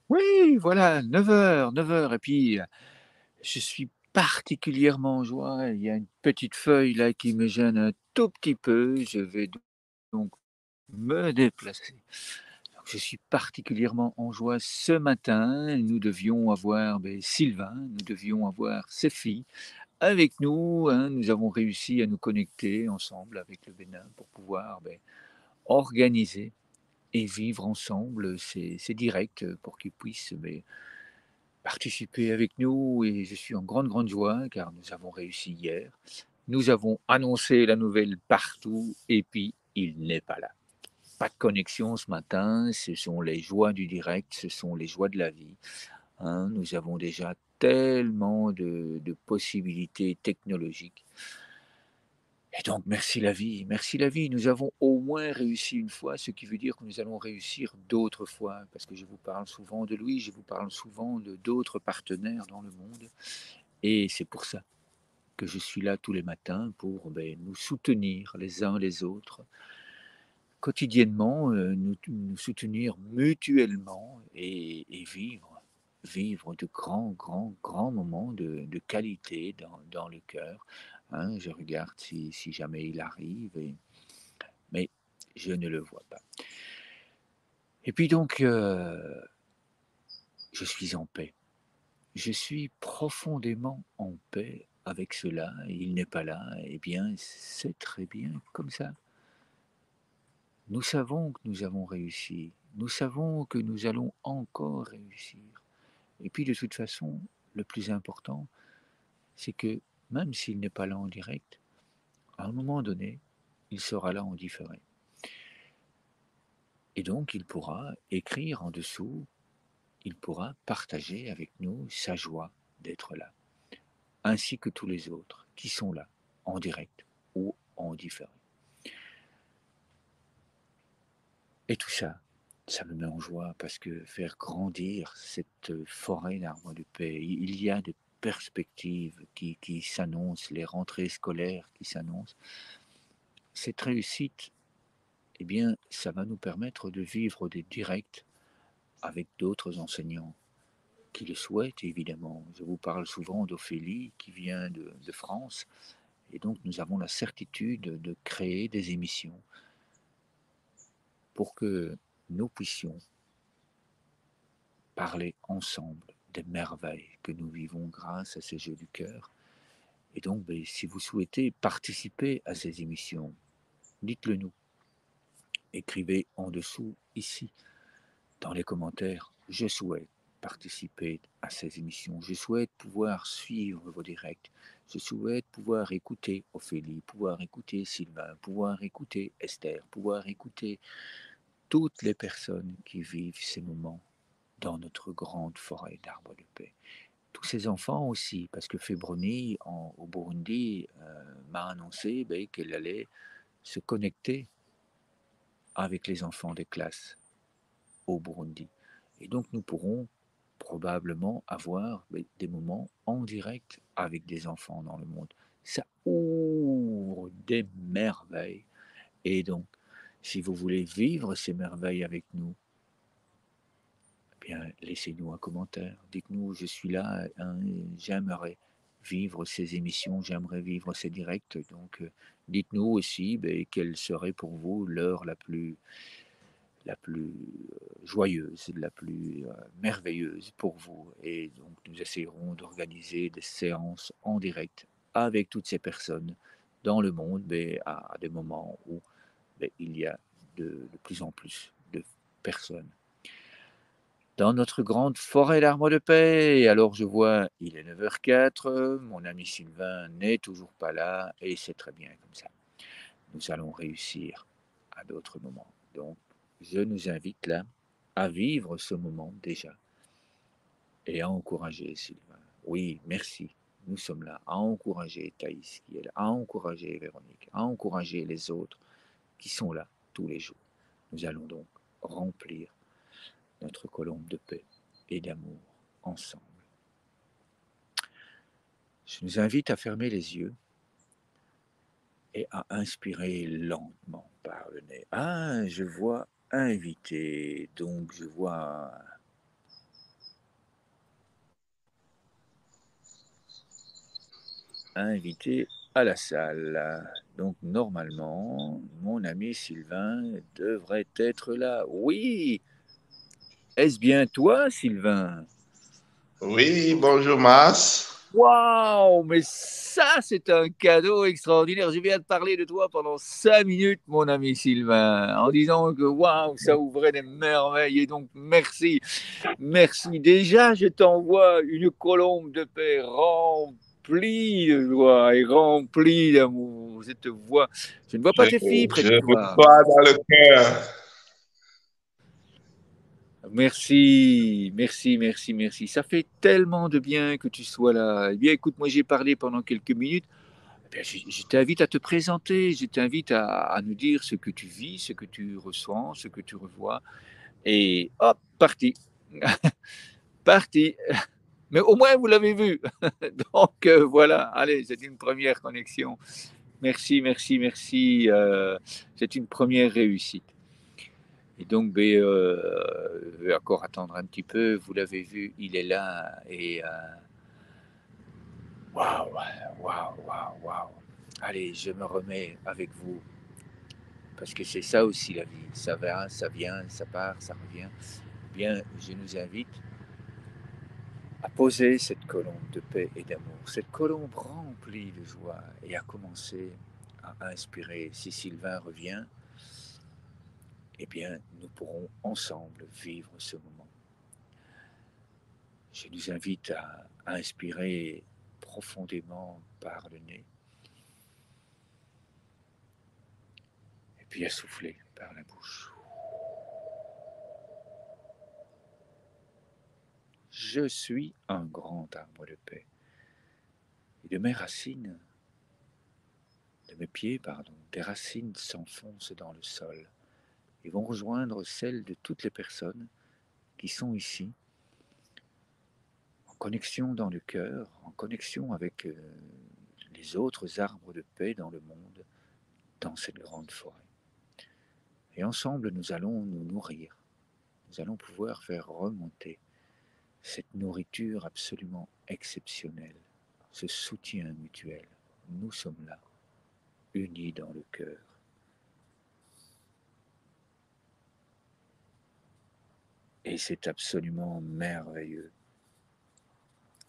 Oui, voilà, 9 heures et puis, je suis particulièrement en joie. Il y a une petite feuille là qui me gêne un tout petit peu. Je vais donc me déplacer. Donc je suis particulièrement en joie ce matin. Nous devions avoir, Sylvain, nous devions avoir ses filles avec nous, hein. Nous avons réussi à nous connecter ensemble avec le Bénin pour pouvoir, organiser et vivre ensemble ces directs, pour qu'ils puissent, participer avec nous et je suis en grande, grande joie car nous avons réussi hier. Nous avons annoncé la nouvelle partout et puis il n'est pas là. Pas de connexion ce matin, ce sont les joies du direct, ce sont les joies de la vie, hein. Nous avons déjà tellement de possibilités technologiques et donc merci la vie. Nous avons au moins réussi une fois, ce qui veut dire que nous allons réussir d'autres fois parce que je vous parle souvent de lui, je vous parle souvent de d'autres partenaires dans le monde et c'est pour ça que je suis là tous les matins pour, nous soutenir les uns les autres, quotidiennement, nous soutenir mutuellement et vivre de grands, grands, grands moments de qualité dans le cœur, hein. Je regarde si jamais il arrive mais je ne le vois pas et puis donc, je suis en paix. Je suis profondément en paix avec cela. Il n'est pas là, eh bien, c'est très bien comme ça. Nous savons que nous avons réussi. Nous savons que nous allons encore réussir. Et puis de toute façon, le plus important, c'est que même s'il n'est pas là en direct, à un moment donné, il sera là en différé. Et donc il pourra écrire en dessous, il pourra partager avec nous sa joie d'être là, ainsi que tous les autres qui sont là, en direct ou en différé. Et tout ça, ça me met en joie parce que faire grandir cette forêt d'arbres de paix, il y a des perspectives qui s'annoncent, les rentrées scolaires qui s'annoncent. Cette réussite, eh bien, ça va nous permettre de vivre des directs avec d'autres enseignants qui le souhaitent évidemment. Je vous parle souvent d'Ophélie qui vient de France et donc nous avons la certitude de créer des émissions pour que nous puissions parler ensemble des merveilles que nous vivons grâce à ces Jeux du cœur. Et donc, si vous souhaitez participer à ces émissions, dites-le nous. Écrivez en dessous, ici, dans les commentaires, je souhaite participer à ces émissions. Je souhaite pouvoir suivre vos directs. Je souhaite pouvoir écouter Ophélie, pouvoir écouter Sylvain, pouvoir écouter Esther, pouvoir écouter toutes les personnes qui vivent ces moments dans notre grande forêt d'arbres de paix. Tous ces enfants aussi, parce que Fébroni, au Burundi, m'a annoncé qu'elle allait se connecter avec les enfants des classes au Burundi. Et donc nous pourrons probablement avoir des moments en direct avec des enfants dans le monde. Ça ouvre des merveilles. Et donc, si vous voulez vivre ces merveilles avec nous, bien, laissez-nous un commentaire. Dites-nous, je suis là, hein, j'aimerais vivre ces émissions, j'aimerais vivre ces directs. Donc, dites-nous aussi quelle serait pour vous l'heure la plus joyeuse, la plus merveilleuse pour vous. Et donc, nous essayerons d'organiser des séances en direct avec toutes ces personnes dans le monde, à des moments où il y a de plus en plus de personnes dans notre grande forêt d'arbres de paix. Et alors je vois, il est 9h04, mon ami Sylvain n'est toujours pas là et c'est très bien comme ça. Nous allons réussir à d'autres moments. Donc je nous invite là à vivre ce moment déjà et à encourager Sylvain. Oui, merci. Nous sommes là à encourager Thaïs qui est là, à encourager Véronique, à encourager les autres qui sont là tous les jours. Nous allons donc remplir notre colombe de paix et d'amour ensemble. Je nous invite à fermer les yeux et à inspirer lentement par le nez. Ah, je vois invité, donc je vois invité à la salle. Donc normalement, mon ami Sylvain devrait être là. Oui, est-ce bien toi, Sylvain? Oui, bonjour Mars. Waouh, mais ça, c'est un cadeau extraordinaire. Je viens de parler de toi pendant 5 minutes, mon ami Sylvain, en disant que waouh, ça ouvrait des merveilles. Et donc, merci. Merci. Déjà, je t'envoie une colombe de paix remplie de joie et remplie d'amour. Je ne vois pas Je, tes filles près je de toi. reçois dans le cœur. Merci, merci, merci, merci. Ça fait tellement de bien que tu sois là. Eh bien, écoute, moi j'ai parlé pendant quelques minutes. Eh bien, je t'invite à te présenter, je t'invite à nous dire ce que tu vis, ce que tu ressens, ce que tu revois. Et hop, parti. Parti. Mais au moins, vous l'avez vu. Donc, voilà, allez, c'est une première connexion. Merci, merci, merci. C'est une première réussite. Et donc, ben, je vais encore attendre un petit peu. Vous l'avez vu, il est là. Et waouh, waouh, waouh, waouh. Allez, je me remets avec vous. Parce que c'est ça aussi la vie. Ça va, ça vient, ça part, ça revient. Bien, je nous invite à poser cette colombe de paix et d'amour, cette colombe remplie de joie, et à commencer à inspirer. Si Sylvain revient, eh bien, nous pourrons ensemble vivre ce moment. Je nous invite à inspirer profondément par le nez, et puis à souffler par la bouche. Je suis un grand arbre de paix, et de mes racines, de mes pieds, pardon, des racines s'enfoncent dans le sol et vont rejoindre celles de toutes les personnes qui sont ici, en connexion dans le cœur, en connexion avec les autres arbres de paix dans le monde, dans cette grande forêt. Et ensemble, nous allons nous nourrir. Nous allons pouvoir faire remonter cette nourriture absolument exceptionnelle, ce soutien mutuel. Nous sommes là, unis dans le cœur. Et c'est absolument merveilleux.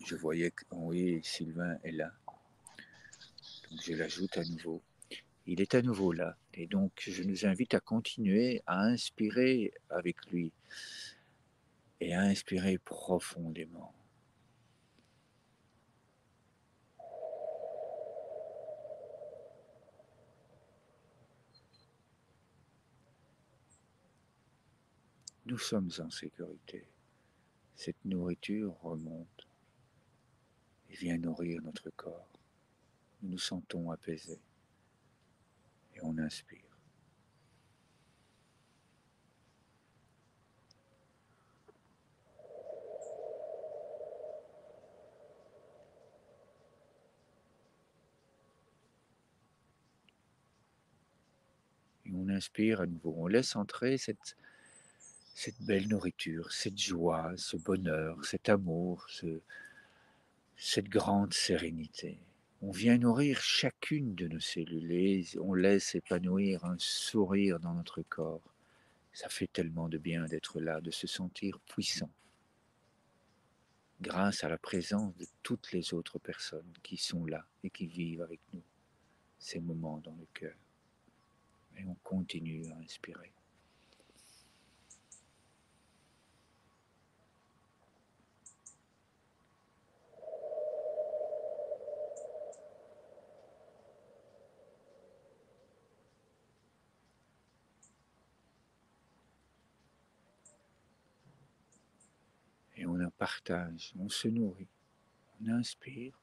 Je voyais que oui, Sylvain est là. Donc je l'ajoute à nouveau. Il est à nouveau là. Et donc je nous invite à continuer à inspirer avec lui et à inspirer profondément. Nous sommes en sécurité. Cette nourriture remonte et vient nourrir notre corps. Nous nous sentons apaisés et on inspire. Et on inspire à nouveau. On laisse entrer cette belle nourriture, cette joie, ce bonheur, cet amour, cette grande sérénité. On vient nourrir chacune de nos cellules et on laisse épanouir un sourire dans notre corps. Ça fait tellement de bien d'être là, de se sentir puissant, grâce à la présence de toutes les autres personnes qui sont là et qui vivent avec nous ces moments dans le cœur. Et on continue à inspirer. Et on en partage, on se nourrit, on inspire.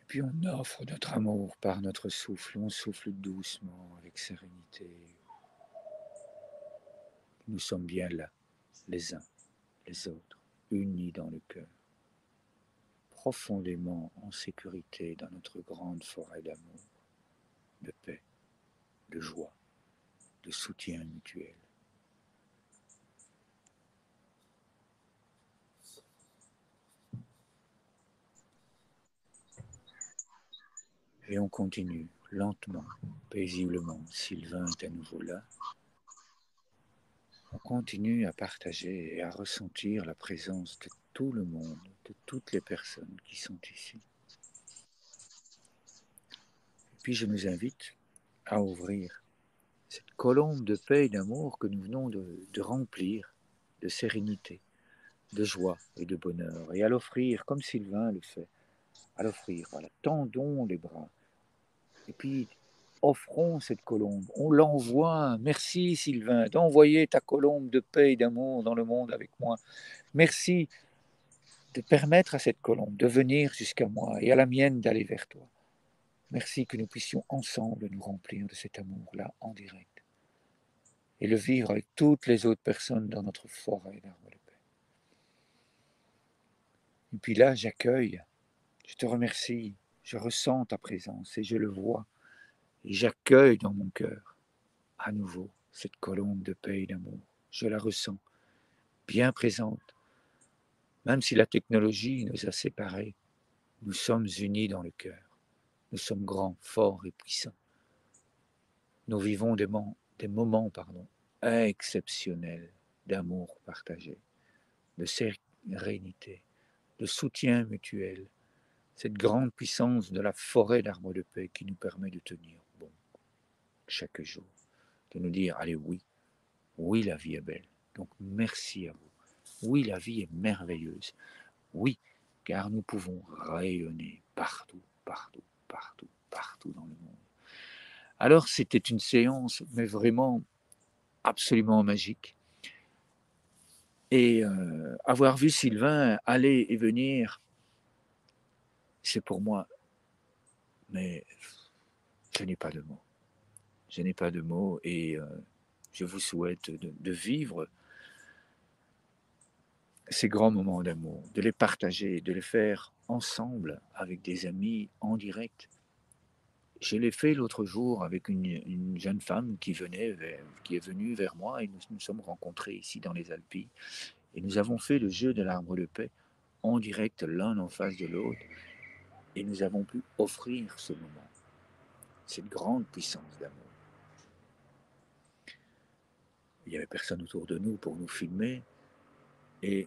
Et puis on offre notre amour par notre souffle, on souffle doucement avec sérénité. Nous sommes bien là, les uns, les autres, unis dans le cœur, profondément en sécurité dans notre grande forêt d'amour, de paix, de joie, de soutien mutuel. Et on continue, lentement, paisiblement. Sylvain est à nouveau là. On continue à partager et à ressentir la présence de tout le monde, de toutes les personnes qui sont ici. Et puis je nous invite à ouvrir cette colombe de paix et d'amour que nous venons de remplir, de sérénité, de joie et de bonheur, et à l'offrir comme Sylvain le fait, à l'offrir, voilà, tendons les bras, et puis offrons cette colombe, on l'envoie. Merci Sylvain d'envoyer ta colombe de paix et d'amour dans le monde avec moi. Merci de permettre à cette colombe de venir jusqu'à moi et à la mienne d'aller vers toi. Merci que nous puissions ensemble nous remplir de cet amour-là en direct et le vivre avec toutes les autres personnes dans notre forêt d'arbres de paix. Et puis là, j'accueille, je te remercie, je ressens ta présence et je le vois. Et j'accueille dans mon cœur à nouveau cette colombe de paix et d'amour. Je la ressens, bien présente. Même si la technologie nous a séparés, nous sommes unis dans le cœur. Nous sommes grands, forts et puissants. Nous vivons des moments exceptionnels d'amour partagé, de sérénité, de soutien mutuel. Cette grande puissance de la forêt d'arbres de paix qui nous permet de tenir bon chaque jour, de nous dire, allez oui, oui la vie est belle, donc merci à vous. Oui, la vie est merveilleuse. Oui, car nous pouvons rayonner partout, partout, partout, partout dans le monde. Alors c'était une séance, mais vraiment absolument magique. Et avoir vu Sylvain aller et venir, c'est pour moi, mais je n'ai pas de mots. Je n'ai pas de mots et je vous souhaite de vivre ces grands moments d'amour, de les partager, de les faire ensemble avec des amis en direct. Je l'ai fait l'autre jour avec une jeune femme qui est venue vers moi et nous sommes rencontrés ici dans les Alpilles. Et nous avons fait le jeu de l'arbre de paix en direct l'un en face de l'autre. Et nous avons pu offrir ce moment, cette grande puissance d'amour. Il n'y avait personne autour de nous pour nous filmer. Et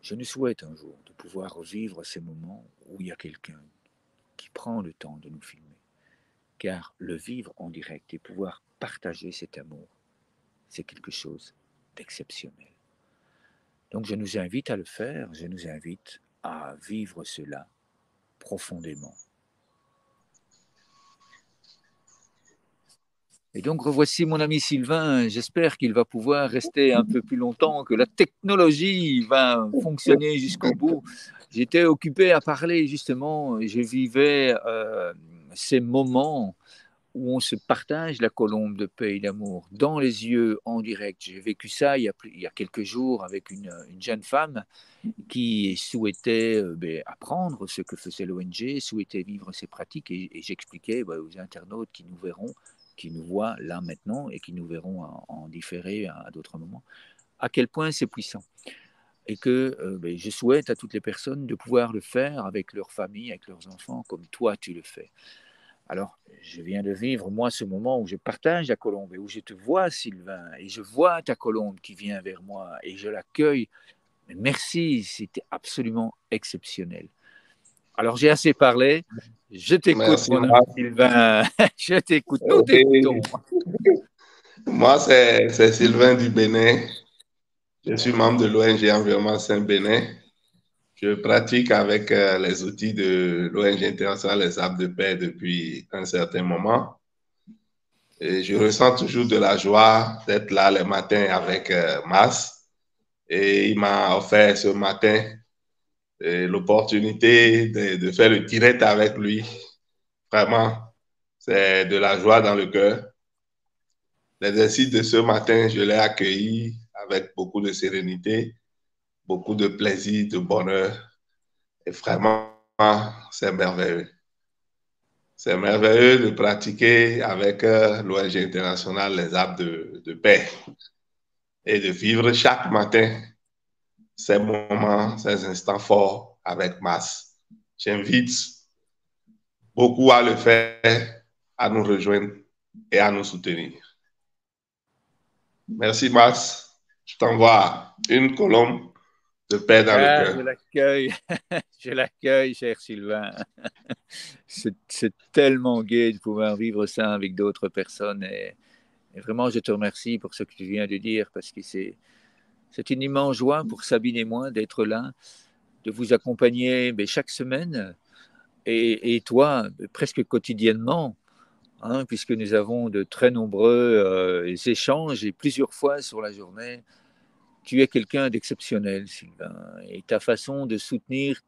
je nous souhaite un jour de pouvoir vivre ces moments où il y a quelqu'un qui prend le temps de nous filmer. Car le vivre en direct et pouvoir partager cet amour, c'est quelque chose d'exceptionnel. Donc je nous invite à le faire, je nous invite à vivre cela profondément. Et donc revoici mon ami Sylvain, j'espère qu'il va pouvoir rester un peu plus longtemps, que la technologie va fonctionner jusqu'au bout. J'étais occupé à parler justement, je vivais ces moments où on se partage la colombe de paix et d'amour dans les yeux en direct. J'ai vécu ça il y a quelques jours avec une jeune femme qui souhaitait apprendre ce que faisait l'ONG, souhaitait vivre ses pratiques et j'expliquais aux internautes qui nous verront, qui nous voient là maintenant et qui nous verront en différé à d'autres moments, à quel point c'est puissant. Et que je souhaite à toutes les personnes de pouvoir le faire avec leur famille, avec leurs enfants, comme toi tu le fais. Alors, je viens de vivre, moi, ce moment où je partage la colombe et où je te vois, Sylvain, et je vois ta colombe qui vient vers moi et je l'accueille. Mais merci, c'était absolument exceptionnel. Alors, j'ai assez parlé. Je t'écoute, Merci, mon ami Marc. Sylvain. Je t'écoute. Nous Oui. t'écoutons. Moi, c'est Sylvain du Bénin. Je suis membre de l'ONG Environnement Saint-Bénin. Je pratique avec les outils de l'ONG internationale Les Arbres de Paix depuis un certain moment. Et je ressens toujours de la joie d'être là le matin avec Mas. Et il m'a offert ce matin l'opportunité de faire le direct avec lui. Vraiment, c'est de la joie dans le cœur. L'exercice de ce matin, je l'ai accueilli avec beaucoup de sérénité, beaucoup de plaisir, de bonheur. Et vraiment, c'est merveilleux. C'est merveilleux de pratiquer avec l'ONG internationale Les Arbres de Paix et de vivre chaque matin ces moments, ces instants forts avec Mas. J'invite beaucoup à le faire, à nous rejoindre et à nous soutenir. Merci, Max. Je t'envoie une colombe de paix dans le Ah, je cœur. l'accueille, je l'accueille, cher Sylvain. C'est tellement gai de pouvoir vivre ça avec d'autres personnes. Et vraiment, je te remercie pour ce que tu viens de dire, parce que c'est une immense joie pour Sabine et moi d'être là, de vous accompagner chaque semaine, et toi, presque quotidiennement, hein, puisque nous avons de très nombreux échanges et plusieurs fois sur la journée. Tu es quelqu'un d'exceptionnel, Sylvain, et ta façon de soutenir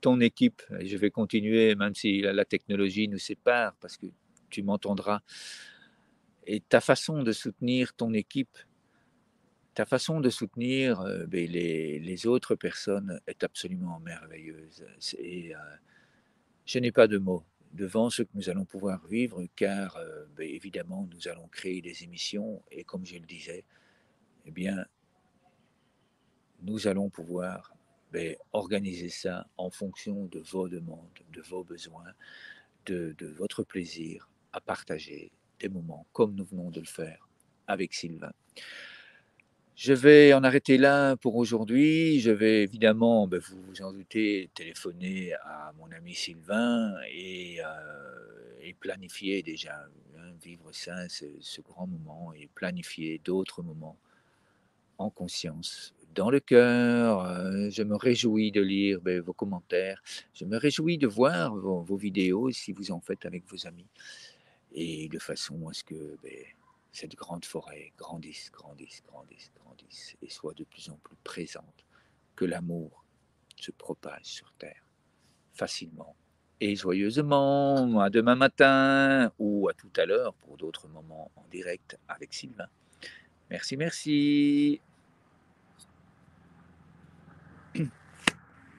ton équipe, et je vais continuer, même si la technologie nous sépare, parce que tu m'entendras, et ta façon de soutenir ton équipe, ta façon de soutenir les autres personnes est absolument merveilleuse. Et je n'ai pas de mots devant ce que nous allons pouvoir vivre, car évidemment, nous allons créer des émissions, et comme je le disais, eh bien, nous allons pouvoir organiser ça en fonction de vos demandes, de vos besoins, de votre plaisir à partager des moments comme nous venons de le faire avec Sylvain. Je vais en arrêter là pour aujourd'hui. Je vais évidemment, vous vous en doutez, téléphoner à mon ami Sylvain et planifier déjà, hein, vivre ça, ce grand moment, et planifier d'autres moments en conscience, dans le cœur. Je me réjouis de lire vos commentaires. Je me réjouis de voir vos vidéos si vous en faites avec vos amis. Et de façon à ce que cette grande forêt grandisse, grandisse, grandisse, grandisse et soit de plus en plus présente. Que l'amour se propage sur Terre facilement et joyeusement. À demain matin ou à tout à l'heure pour d'autres moments en direct avec Sylvain. Merci, merci.